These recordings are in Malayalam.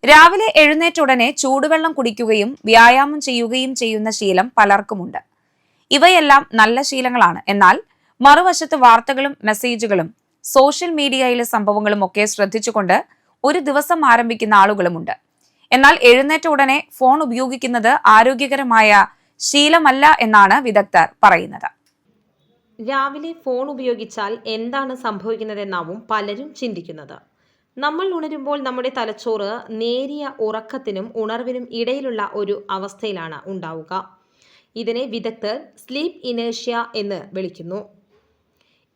രാവിലെ എഴുന്നേറ്റ ഉടനെ ചൂടുവെള്ളം കുടിക്കുകയും വ്യായാമം ചെയ്യുകയും ചെയ്യുന്ന ശീലം പലർക്കുമുണ്ട്. ഇവയെല്ലാം നല്ല ശീലങ്ങളാണ്. എന്നാൽ മറുവശത്ത് വാർത്തകളും മെസ്സേജുകളും സോഷ്യൽ മീഡിയയിലെ സംഭവങ്ങളും ഒക്കെ ശ്രദ്ധിച്ചുകൊണ്ട് ഒരു ദിവസം ആരംഭിക്കുന്ന ആളുകളുമുണ്ട്. എന്നാൽ എഴുന്നേറ്റ ഉടനെ ഫോൺ ഉപയോഗിക്കുന്നത് ആരോഗ്യകരമായ ശീലമല്ല എന്നാണ് വിദഗ്ധർ പറയുന്നത്. രാവിലെ ഫോൺ ഉപയോഗിച്ചാൽ എന്താണ് സംഭവിക്കുന്നതെന്നാവും പലരും ചിന്തിക്കുന്നത്. നമ്മൾ ഉണരുമ്പോൾ നമ്മുടെ തലച്ചോറ് നേരിയ ഉറക്കത്തിനും ഉണർവിനും ഇടയിലുള്ള ഒരു അവസ്ഥയിലാണ് ഉണ്ടാവുക. ഇതിനെ വിദഗ്ധർ സ്ലീപ്പ് ഇനേഷ്യ എന്ന് വിളിക്കുന്നു.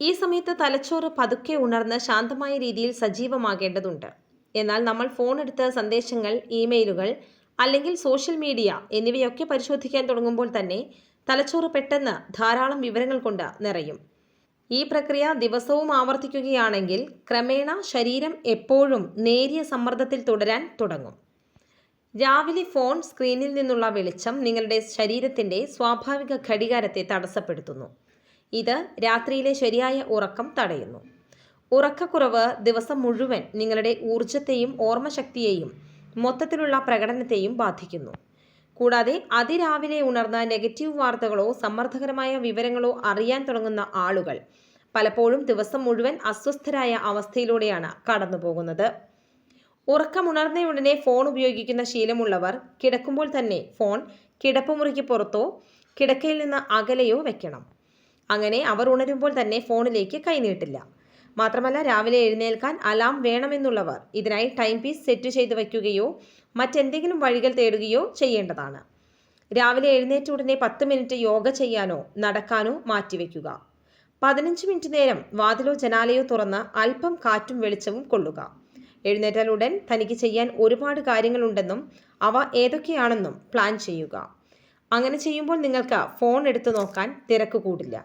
ഈ സമയത്ത് തലച്ചോറ് പതുക്കെ ഉണർന്ന് ശാന്തമായ രീതിയിൽ സജീവമാകേണ്ടതുണ്ട്. എന്നാൽ നമ്മൾ ഫോൺ എടുത്ത് സന്ദേശങ്ങൾ, ഇമെയിലുകൾ അല്ലെങ്കിൽ സോഷ്യൽ മീഡിയ എന്നിവയൊക്കെ പരിശോധിക്കാൻ തുടങ്ങുമ്പോൾ തന്നെ തലച്ചോറ് പെട്ടെന്ന് ധാരാളം വിവരങ്ങൾ കൊണ്ട് നിറയും. ഈ പ്രക്രിയ ദിവസവും ആവർത്തിക്കുകയാണെങ്കിൽ ക്രമേണ ശരീരം എപ്പോഴും നേരിയ സമ്മർദ്ദത്തിൽ തുടരാൻ തുടങ്ങും. രാവിലെ ഫോൺ സ്ക്രീനിൽ നിന്നുള്ള വെളിച്ചം നിങ്ങളുടെ ശരീരത്തിൻ്റെ സ്വാഭാവിക ഘടികാരത്തെ തടസ്സപ്പെടുത്തുന്നു. ഇത് രാത്രിയിലെ ശരിയായ ഉറക്കം തടയുന്നു. ഉറക്കക്കുറവ് ദിവസം മുഴുവൻ നിങ്ങളുടെ ഊർജത്തെയും ഓർമ്മശക്തിയെയും മൊത്തത്തിലുള്ള പ്രകടനത്തെയും ബാധിക്കുന്നു. കൂടാതെ അതിരാവിലെ ഉണർന്ന നെഗറ്റീവ് വാർത്തകളോ സമ്മർദ്ദകരമായ വിവരങ്ങളോ അറിയാൻ തുടങ്ങുന്ന ആളുകൾ പലപ്പോഴും ദിവസം മുഴുവൻ അസ്വസ്ഥരായ അവസ്ഥയിലൂടെയാണ് കടന്നു പോകുന്നത്. ഉറക്കമുണർന്നയുടനെ ഫോൺ ഉപയോഗിക്കുന്ന ശീലമുള്ളവർ കിടക്കുമ്പോൾ തന്നെ ഫോൺ കിടപ്പുമുറിക്ക് പുറത്തോ കിടക്കയിൽ നിന്ന് അകലെയോ വെക്കണം. അങ്ങനെ അവർ ഉണരുമ്പോൾ തന്നെ ഫോണിലേക്ക് കൈനീട്ടില്ല. മാത്രമല്ല, രാവിലെ എഴുന്നേൽക്കാൻ അലാം വേണമെന്നുള്ളവർ ഇതിനായി ടൈം പീസ് സെറ്റ് ചെയ്ത് വയ്ക്കുകയോ മറ്റെന്തെങ്കിലും വഴികൾ തേടുകയോ ചെയ്യേണ്ടതാണ്. രാവിലെ എഴുന്നേറ്റ ഉടനെ 10 മിനിറ്റ് യോഗ ചെയ്യാനോ നടക്കാനോ മാറ്റിവെക്കുക. 15 മിനിറ്റ് നേരം വാതിലോ ജനാലയോ തുറന്ന് അല്പം കാറ്റും വെളിച്ചവും കൊള്ളുക. എഴുന്നേറ്റാലുടൻ തനിക്ക് ചെയ്യാൻ ഒരുപാട് കാര്യങ്ങളുണ്ടെന്നും അവ ഏതൊക്കെയാണെന്നും പ്ലാൻ ചെയ്യുക. അങ്ങനെ ചെയ്യുമ്പോൾ നിങ്ങൾക്ക് ഫോൺ എടുത്തു നോക്കാൻ തിരക്ക് കൂടില്ല.